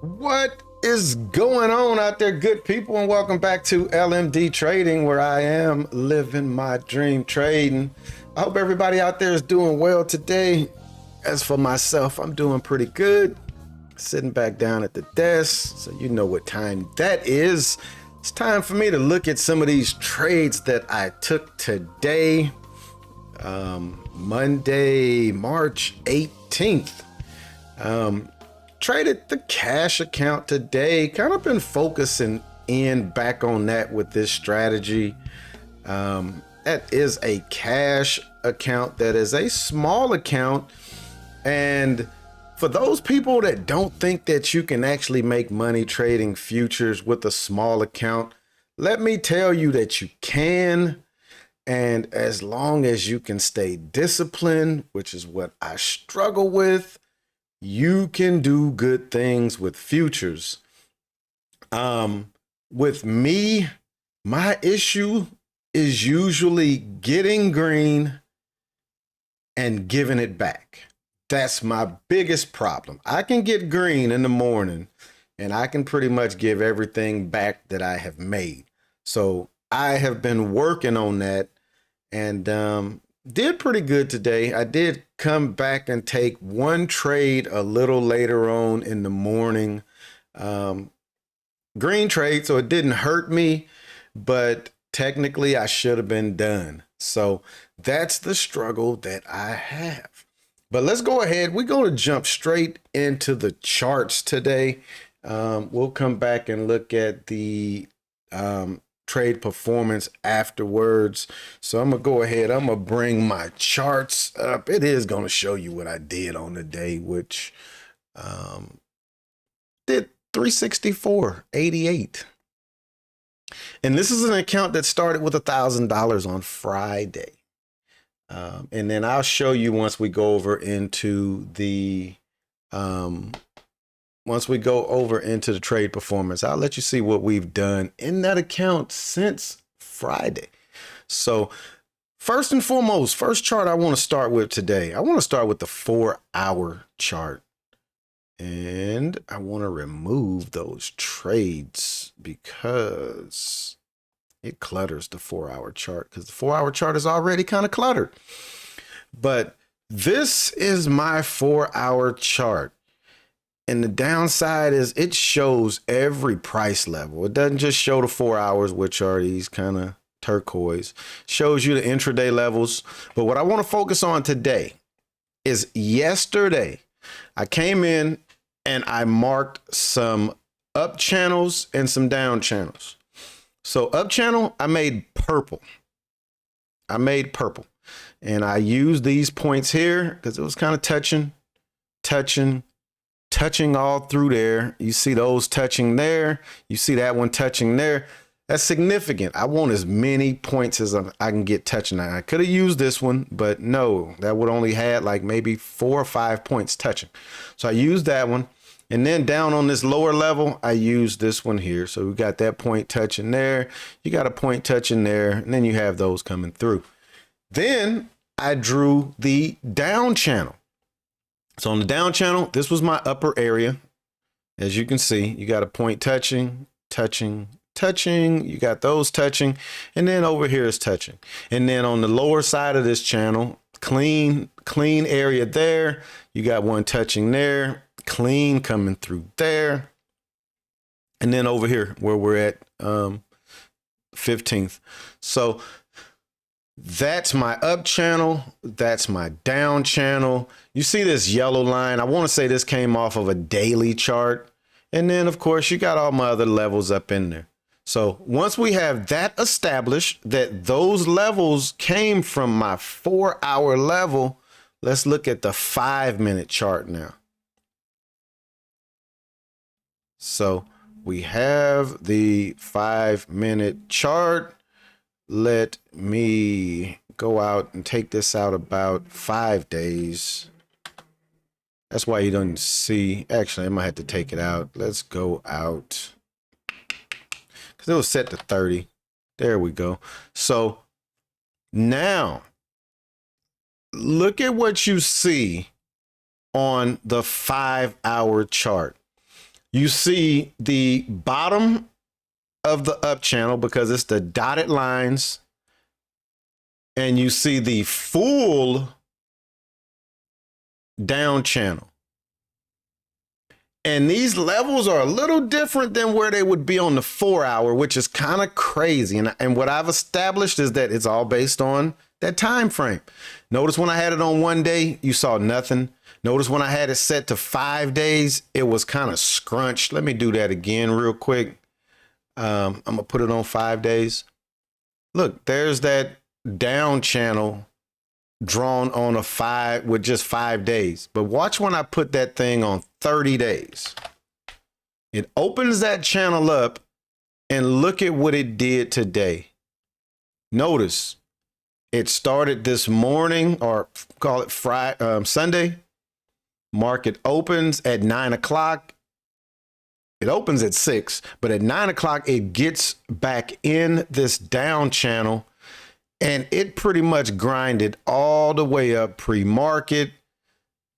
What is going on out there, good people, and welcome back to LMD Trading, where I am living my dream trading. I hope everybody out there is doing well today. As for myself, I'm doing pretty good. Sitting back down at the desk, so you know what time that is. It's time for me to look at some of these trades that I took today, Monday, March 18th. Traded the cash account today. Kind of been focusing back on that with this strategy. That is a cash account. That is a small account. And for those people that don't think that you can actually make money trading futures with a small account, let me tell you that you can. And as long as you can stay disciplined, which is what I struggle with, you can do good things with futures. With me, my issue is usually getting green and giving it back. That's my biggest problem. I can get green in the morning and I can pretty much give everything back that I have made. So I have been working on that and did pretty good today. I did come back and take one trade a little later on in the morning. Green trade, so it didn't hurt me, but technically I should have been done. So that's the struggle that I have. But let's go ahead. We're going to jump straight into the charts today. We'll come back and look at the trade performance afterwards. So I'm gonna go ahead. I'm gonna bring my charts up. It is gonna show you what I did on the day, which did 364.88. And this is an account that started with $1,000 on Friday. And then I'll show you once we go over into the trade performance. I'll let you see what we've done in that account since Friday. So first and foremost, first chart I want to start with today. I want to start with the 4-hour chart. And I want to remove those trades because it clutters the 4-hour chart, because the 4-hour chart is already kind of cluttered. But this is my 4-hour chart. And the downside is it shows every price level. It doesn't just show the 4 hours, which are these kind of turquoise. It shows you the intraday levels. But what I want to focus on today is yesterday. I came in and I marked some up channels and some down channels. So up channel, I made purple. And I used these points here because it was kind of touching all through there. You see those touching there. You see that one touching there. That's significant. I want as many points as I can get touching. I could have used this one, but no, that would only had like maybe 4 or 5 points touching. So I used that one. And then down on this lower level, I used this one here. So we got that point touching there. You got a point touching there. And then you have those coming through. Then I drew the down channel. So on the down channel, this was my upper area. As you can see, you got a point touching. You got those touching. And then over here is touching. And then on the lower side of this channel, clean area there. You got one touching there, clean coming through there. And then over here where we're at 15th. So that's my up channel. That's my down channel. You see this yellow line. I want to say this came off of a daily chart. And then, of course, you got all my other levels up in there. So once we have that established, that those levels came from my 4-hour level, let's look at the 5-minute chart now. So we have the 5-minute chart. Let me go out and take this out about 5 days. That's why you don't see. Actually, I might have to take it out. Let's go out because it was set to 30. There we go. So now look at what you see on the 5-hour chart. You see the bottom of the up channel because it's the dotted lines, and you see the full down channel. And these levels are a little different than where they would be on the 4-hour, which is kind of crazy. And what I've established is that it's all based on that time frame. Notice when I had it on 1 day, you saw nothing. Notice when I had it set to 5 days, it was kind of scrunched. Let me do that again real quick. I'm gonna put it on 5 days. Look, there's that down channel drawn on a 5 with just 5 days. But watch when I put that thing on 30 days. It opens that channel up, and look at what it did today. Notice it started this morning, or call it Friday, Sunday. Market opens at 9 o'clock. It opens at 6, but at 9 o'clock, it gets back in this down channel, and it pretty much grinded all the way up pre-market.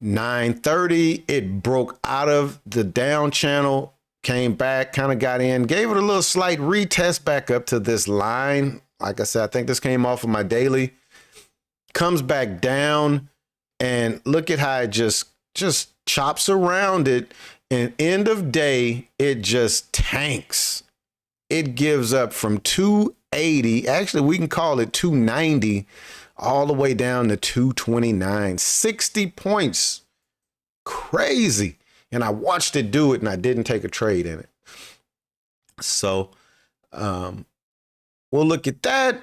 9:30, it broke out of the down channel, came back, kind of got in, gave it a little slight retest back up to this line. Like I said, I think this came off of my daily. Comes back down, and look at how it just chops around it. And end of day, it just tanks. It gives up from 280. Actually, we can call it 290 all the way down to 229. 60 points. Crazy. And I watched it do it, and I didn't take a trade in it. So we'll look at that.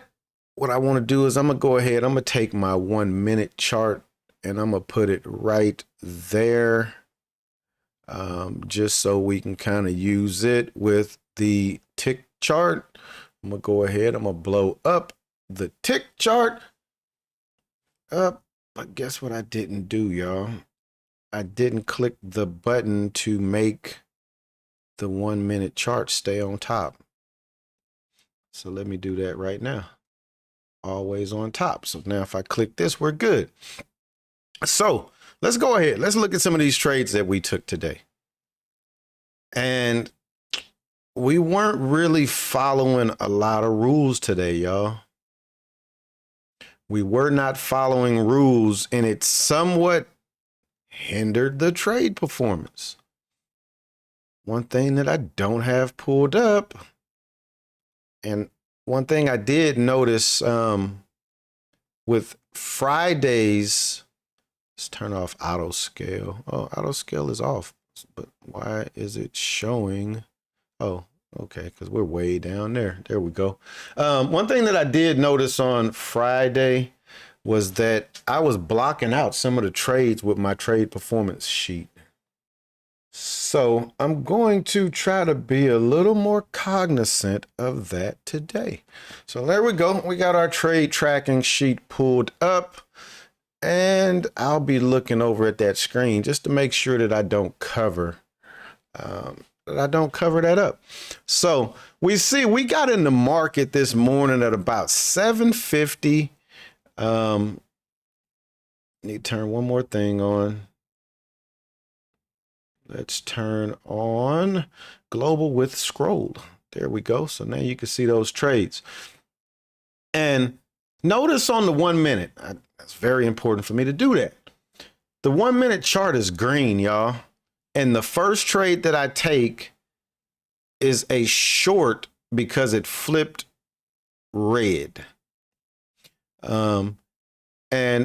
What I want to do is I'm going to go ahead. I'm going to take my 1 minute chart, and I'm going to put it right there. Just so we can kind of use it with the tick chart. I'm gonna go ahead, I'm gonna blow up the tick chart up. But guess what I didn't do, y'all? I didn't click the button to make the 1 minute chart stay on top. So let me do that right now. Always on top. So now if I click this, we're good. So let's go ahead. Let's look at some of these trades that we took today. And we weren't really following a lot of rules today, y'all. We were not following rules, and it somewhat hindered the trade performance. One thing that I don't have pulled up, and one thing I did notice with Fridays, let's turn off auto scale. Oh, auto scale is off, but why is it showing? Oh, okay, because we're way down there. There we go. One thing that I did notice on Friday was that I was blocking out some of the trades with my trade performance sheet. So I'm going to try to be a little more cognizant of that today. So there we go. We got our trade tracking sheet pulled up. And I'll be looking over at that screen just to make sure that I don't cover that up. So we see we got in the market this morning at about 750. Need to turn one more thing on. Let's turn on global with scroll. There we go. So now you can see those trades. And notice on the 1 minute, that's very important for me to do that. The 1 minute chart is green, y'all. And the first trade that I take is a short because it flipped red. And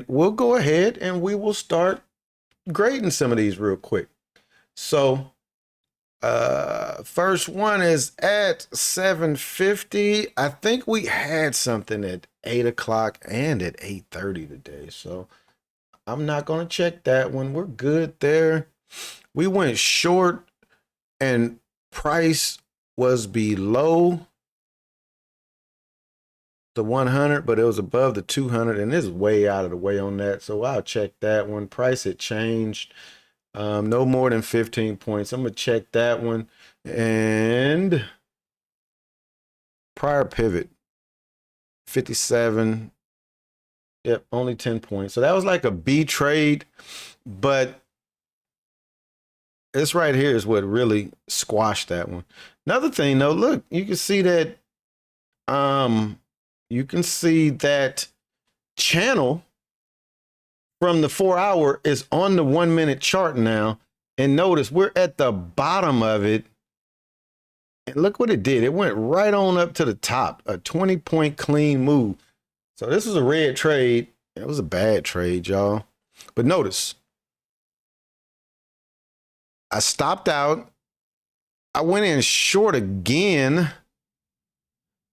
we'll go ahead and we will start grading some of these real quick. So first one is at 750. I think we had something at 8 o'clock and at 8:30 today. So I'm not going to check that one. We're good there. We went short and price was below the 100, but it was above the 200, and this is way out of the way on that. So I'll check that one. Price had changed. No more than 15 points. I'm going to check that one. And prior pivot, 57. Yep, only 10 points. So that was like a B trade, but This right here is what really squashed that one. Another thing though, look, you can see that you can see that channel from the 4 hour is on the 1 minute chart now. And notice we're at the bottom of it. And look what it did. It went right on up to the top, a 20-point clean move. So this was a red trade. It was a bad trade, y'all. But notice, I stopped out. I went in short again.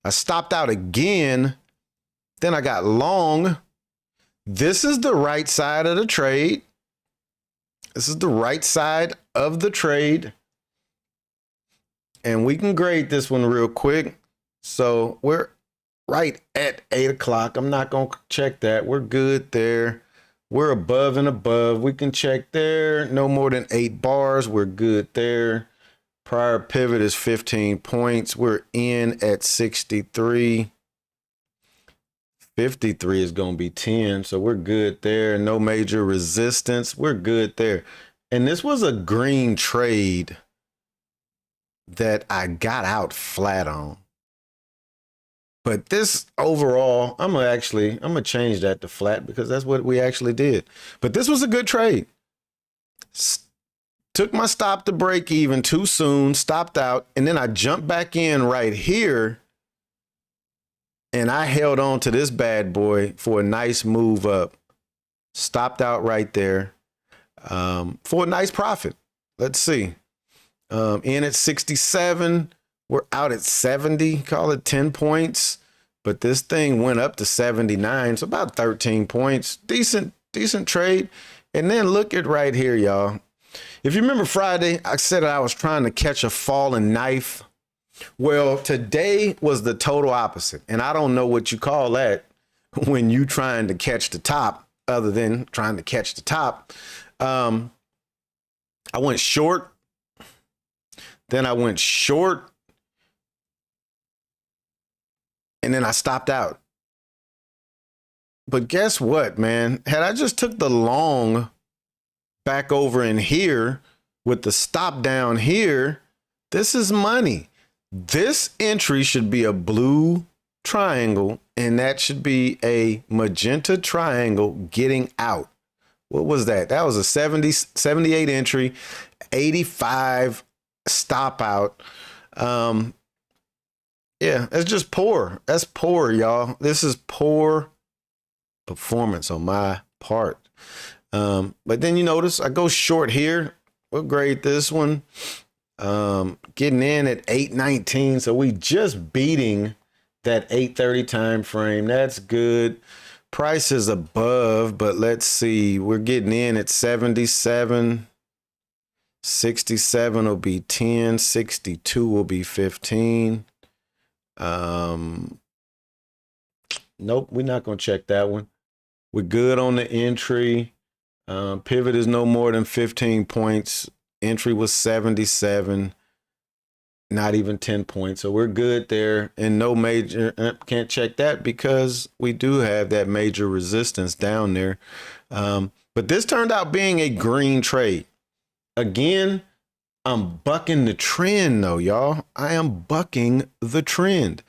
I stopped out again. Then I got long. This is the right side of the trade. This is the right side of the trade. And we can grade this one real quick. So we're right at 8 o'clock. I'm not going to check that. We're good there. We're above and above. We can check there. No more than 8 bars. We're good there. Prior pivot is 15 points. We're in at 63. 53 is going to be 10. So we're good there. No major resistance. We're good there. And this was a green trade that I got out flat on. But this overall, I'm gonna change that to flat because that's what we actually did. But this was a good trade. Took my stop to break even too soon, stopped out, and then I jumped back in right here. And I held on to this bad boy for a nice move up. Stopped out right there for a nice profit. Let's see. In at 67. We're out at 70, call it 10 points. But this thing went up to 79, so about 13 points. Decent trade. And then look at right here, y'all. If you remember Friday, I said I was trying to catch a falling knife. Well, today was the total opposite. And I don't know what you call that when you trying to catch the top, other than trying to catch the top. I went short. Then I went short. And then I stopped out. But guess what, man? Had I just took the long back over in here with the stop down here, this is money. This entry should be a blue triangle, and that should be a magenta triangle getting out. What was that? That was a 78 entry, 85 stop out. Yeah, it's just poor. That's poor, y'all. This is poor performance on my part. But then you notice I go short here. We'll grade this one. Getting in at 819. So we just beating that 830 time frame. That's good. Price is above, but let's see. We're getting in at 77. 67 will be 10. 62 will be 15. Nope, we're not going to check that one. We're good on the entry. Pivot is no more than 15 points. Entry was 77, not even 10 points. So we're good there, and no major, can't check that because we do have that major resistance down there. But this turned out being a green trade. Again, I'm bucking the trend though, y'all. I am bucking the trend.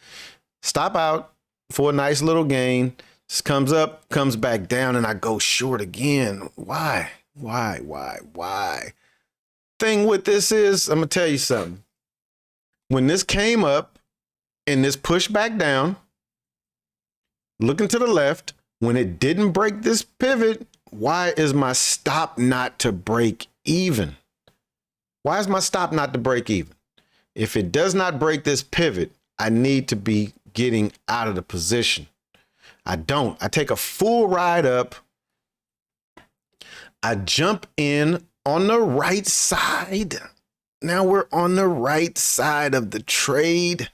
Stop out for a nice little gain. This comes up, comes back down, and I go short again. Why? Thing with this is, I'm going to tell you something. When this came up and this pushed back down, looking to the left, when it didn't break this pivot, why is my stop not to break even? Why is my stop not to break even? If it does not break this pivot, I need to be getting out of the position. I don't. I take a full ride up. I jump in on the right side. Now we're on the right side of the trade.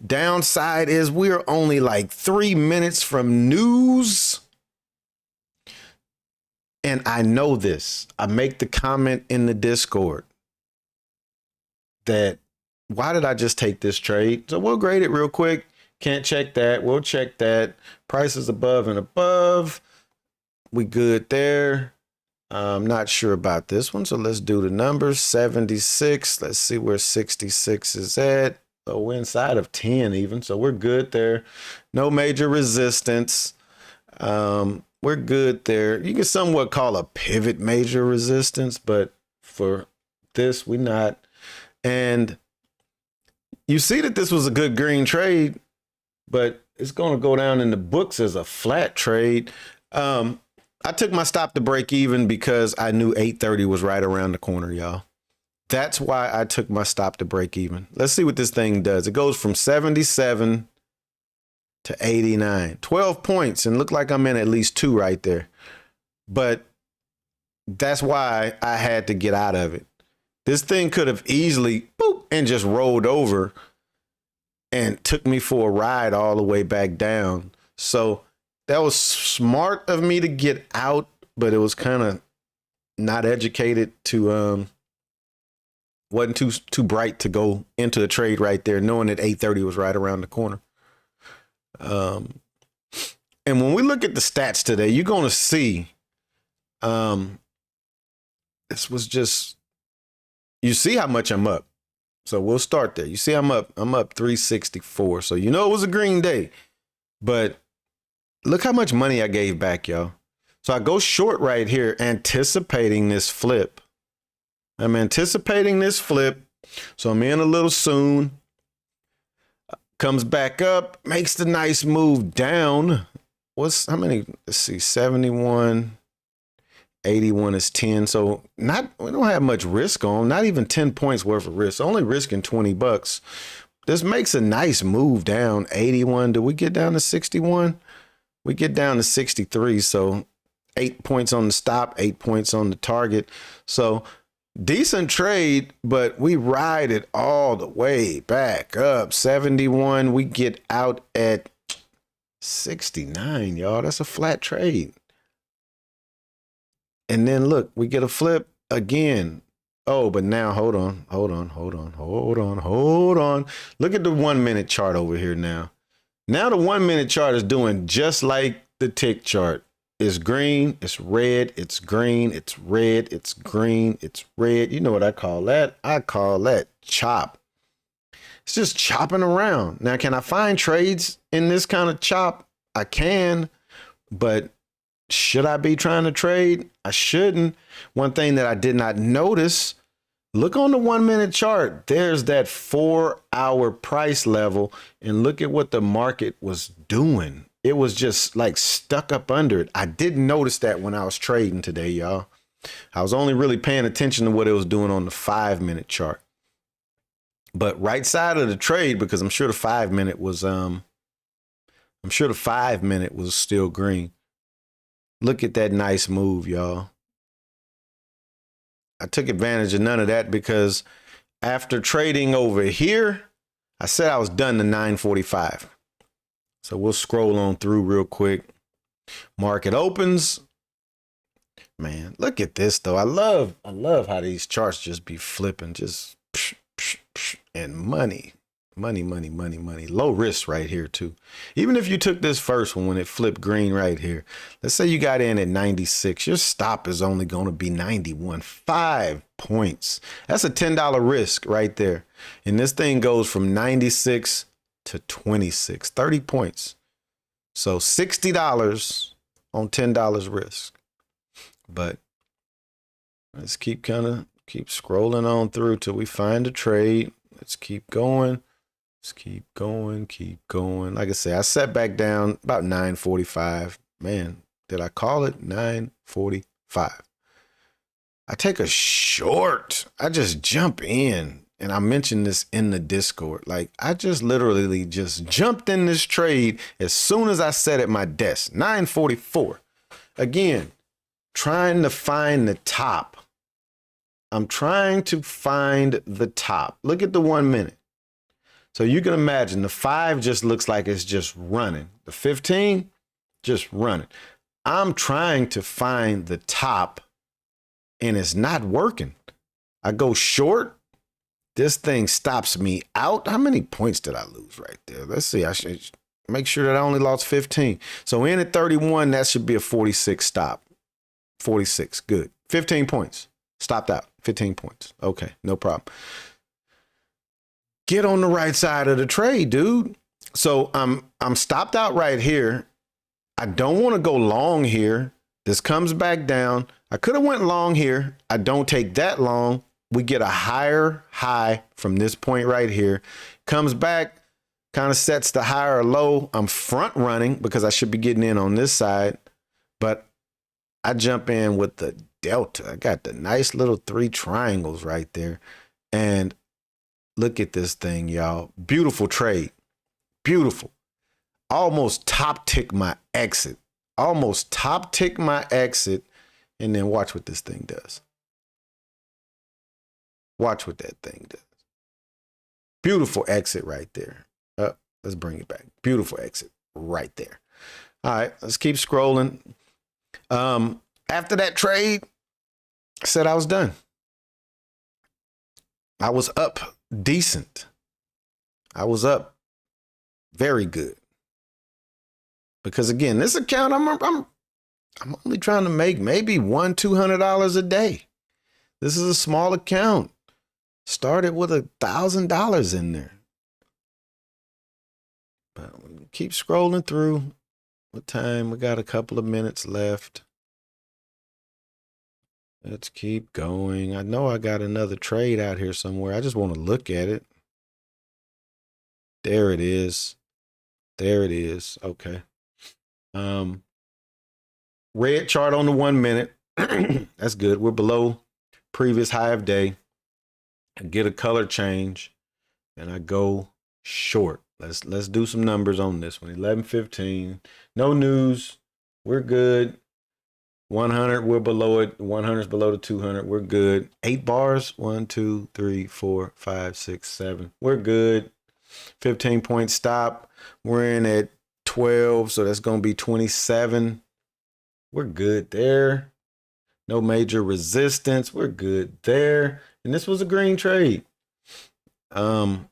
Downside is we're only like 3 minutes from news. And I know this. I make the comment in the Discord that why did I just take this trade? So we'll grade it real quick. Can't check that. We'll check that. Price is above and above. We good there. I'm not sure about this one, so let's do the numbers. 76. Let's see where 66 is at. Oh, we're inside of 10 even, so we're good there. No major resistance. We're good there. You can somewhat call a pivot major resistance, but for this, we're not. And you see that this was a good green trade, but it's going to go down in the books as a flat trade. I took my stop to break even because I knew 830 was right around the corner, y'all. That's why I took my stop to break even. Let's see what this thing does. It goes from 77 to 89, 12 points, and look like I'm in at least 2 right there. But that's why I had to get out of it. This thing could have easily boop and just rolled over and took me for a ride all the way back down. So that was smart of me to get out, but it was kind of not educated to wasn't too bright to go into the trade right there, knowing that 830 was right around the corner. And when we look at the stats today, you're going to see this was just, you see how much I'm up. So we'll start there. You see I'm up 364. So you know it was a green day, but look how much money I gave back, y'all. So I go short right here, anticipating this flip. I'm anticipating this flip. So I'm in a little soon. Comes back up, makes the nice move down. How many? Let's see, 71, 81 is 10. So we don't have much risk on, not even 10 points worth of risk, only risking 20 bucks. This makes a nice move down. 81. Do we get down to 61? We get down to 63. So 8 points on the stop, 8 points on the target. So decent trade, but we ride it all the way back up. 71. We get out at 69, y'all. That's a flat trade. And then look, we get a flip again. Oh, but now hold on. Look at the 1 minute chart over here now. Now the 1 minute chart is doing just like the tick chart. It's green, it's red, it's green, it's red, it's green, it's red. You know what I call that? I call that chop. It's just chopping around. Now, can I find trades in this kind of chop? I can, but should I be trying to trade? I shouldn't. One thing that I did not notice, look on the 1 minute chart. There's that 4-hour price level, and look at what the market was doing. It was just like stuck up under it. I didn't notice that when I was trading today, y'all. I was only really paying attention to what it was doing on the 5 minute chart. But right side of the trade, because I'm sure the 5 minute was still green. Look at that nice move, y'all. I took advantage of none of that because after trading over here, I said I was done to 945. So we'll scroll on through real quick. Market opens. Man, look at this though. I love how these charts just be flipping, just and money. Low risk right here too. Even if you took this first one when it flipped green right here, let's say you got in at 96, your stop is only going to be 91, 5 points. That's a $10 risk right there. And this thing goes from 96 to 26, 30 points. So $60 on $10 risk. But let's keep scrolling on through till we find a trade. Let's keep going. Let's keep going. Like I said, I sat back down about 945. Man, did I call it? 945. I take a short. I just jump in. And I mentioned this in the Discord. Like, I just literally just jumped in this trade as soon as I sat at my desk. 944. Again, trying to find the top. I'm trying to find the top. Look at the 1 minute. So you can imagine the 5 just looks like it's just running. The 15, just running. I'm trying to find the top and it's not working. I go short. This thing stops me out. How many points did I lose right there? Let's see. I should make sure that I only lost 15. So in at 31, that should be a 46 stop. 46, good. 15 points. Stopped out. 15 points. Okay, no problem. Get on the right side of the trade, dude. So I'm stopped out right here. I don't want to go long here. This comes back down. I could have went long here. I don't take that long. We get a higher high from this point right here. Comes back, kind of sets the higher low. I'm front running because I should be getting in on this side, but I jump in with the delta. I got the nice little 3 triangles right there. And look at this thing, y'all. Beautiful trade. Beautiful. Almost top tick my exit. Almost top tick my exit. And then watch what this thing does. Watch what that thing does. Beautiful exit right there. Let's bring it back. Beautiful exit right there. All right, let's keep scrolling. After that trade, I said I was done. I was up decent. I was up very good. Because again, this account, I'm only trying to make maybe $100-200 a day. This is a small account. Started with $1,000 in there. But we'll keep scrolling through. What time? We got a couple of minutes left. Let's keep going. I know I got another trade out here somewhere. I just want to look at it. There it is. There it is. Okay. Red chart on the 1 minute. That's good. We're below previous high of day. I get a color change and I go short. Let's do some numbers on this one. 11:15. No news. We're good. 100, we're below it. 100 is below the 200. We're good. 8 bars. 1, 2, 3, 4, 5, 6, 7. We're good. 15-point stop. We're in at 12, so that's going to be 27. We're good there. No major resistance. We're good there. And this was a green trade. No.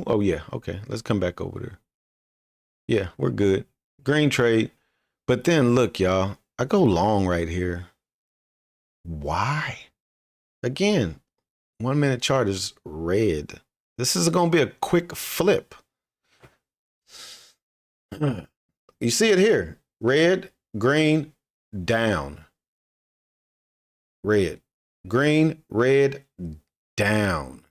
Oh, yeah. Okay. Let's come back over there. Yeah, we're good. Green trade. But then look, y'all, I go long right here. Why? Again, 1 minute chart is red. This is going to be a quick flip. You see it here. Red, green, down. Red, green, red, down.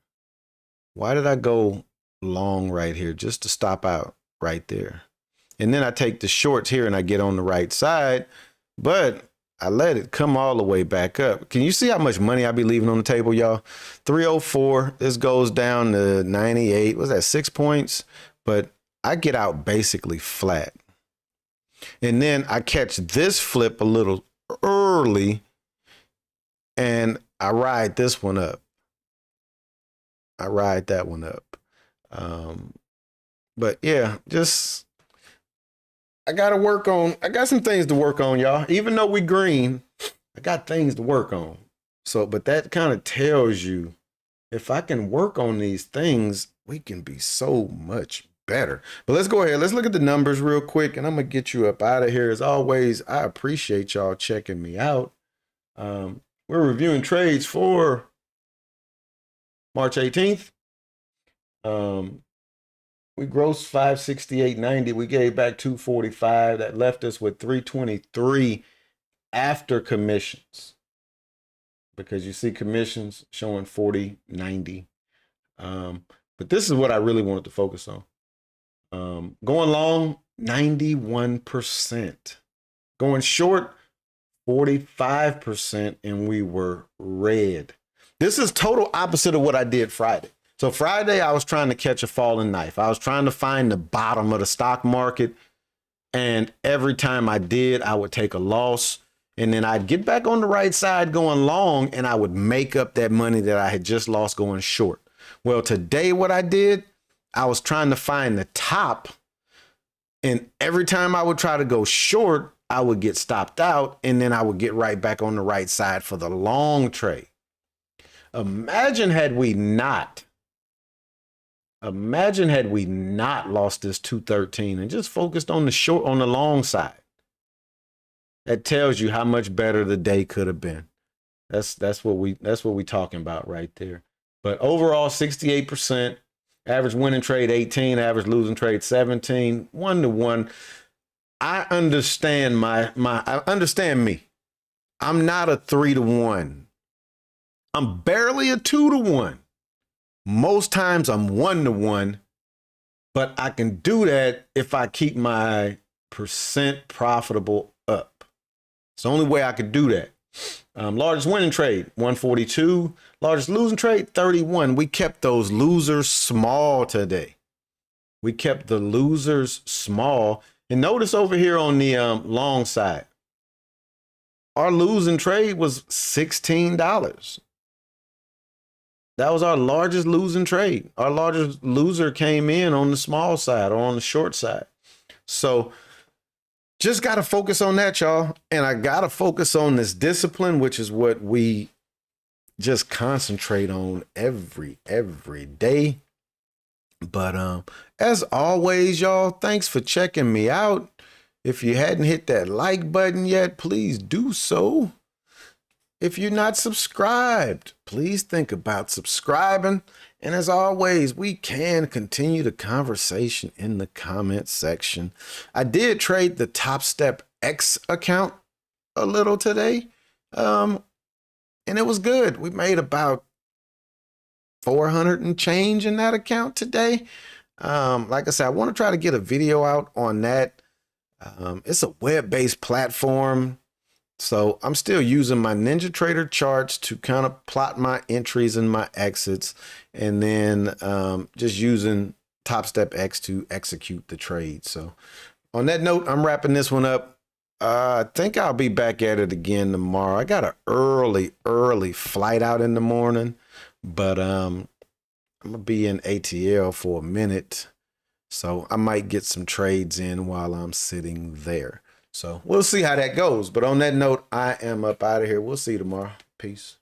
Why did I go long right here? Just to stop out right there. And then I take the shorts here and I get on the right side, but I let it come all the way back up. Can you see how much money I be leaving on the table, y'all? 304. This goes down to 98. Was that 6 points? But I get out basically flat. And then I catch this flip a little early and I ride this one up. I ride that one up. But yeah, just I got some things to work on, y'all. Even though we green, I got things to work on. So, but that kind of tells you if I can work on these things, we can be so much better. But let's go ahead. Let's look at the numbers real quick and I'm going to get you up out of here. As always, I appreciate y'all checking me out. We're reviewing trades for March 18th. We grossed 568.90. We gave back 245. That left us with 323 after commissions. Because you see commissions showing 40.90. But this is what I really wanted to focus on. Going long, 91%. Going short, 45%, and we were red. This is total opposite of what I did Friday. So Friday, I was trying to catch a falling knife. I was trying to find the bottom of the stock market. And every time I did, I would take a loss. And then I'd get back on the right side going long, and I would make up that money that I had just lost going short. Well, today what I did, I was trying to find the top. And every time I would try to go short, I would get stopped out. And then I would get right back on the right side for the long trade. Imagine had we not Imagine had we not lost this 213 and just focused on the long side. That tells you how much better the day could have been. That's what we talking about right there. But overall, 68%, average winning trade 18, average losing trade 17, 1-to-1. I understand I understand me. I'm not a 3-to-1. I'm barely a 2-to-1. Most times I'm 1-to-1, but I can do that if I keep my percent profitable up. It's the only way I could do that. Largest winning trade, 142. Largest losing trade, 31. We kept those losers small today. We kept the losers small. And notice over here on the long side, our losing trade was $16. That was our largest losing trade. Our largest loser came in on the small side or on the short side. So just got to focus on that, y'all. And I got to focus on this discipline, which is what we just concentrate on every day. But as always, y'all, thanks for checking me out. If you hadn't hit that like button yet, please do so. If you're not subscribed, please think about subscribing. And as always, we can continue the conversation in the comment section. I did trade the Top Step X account a little today. And it was good. We made about 400 and change in that account today. Like I said, I want to try to get a video out on that. It's a web-based platform. So I'm still using my NinjaTrader charts to kind of plot my entries and my exits, and then just using Top Step X to execute the trade. So on that note, I'm wrapping this one up. I think I'll be back at it again tomorrow. I got an early flight out in the morning, but I'm going to be in ATL for a minute. So I might get some trades in while I'm sitting there. So we'll see how that goes. But on that note, I am up out of here. We'll see you tomorrow. Peace.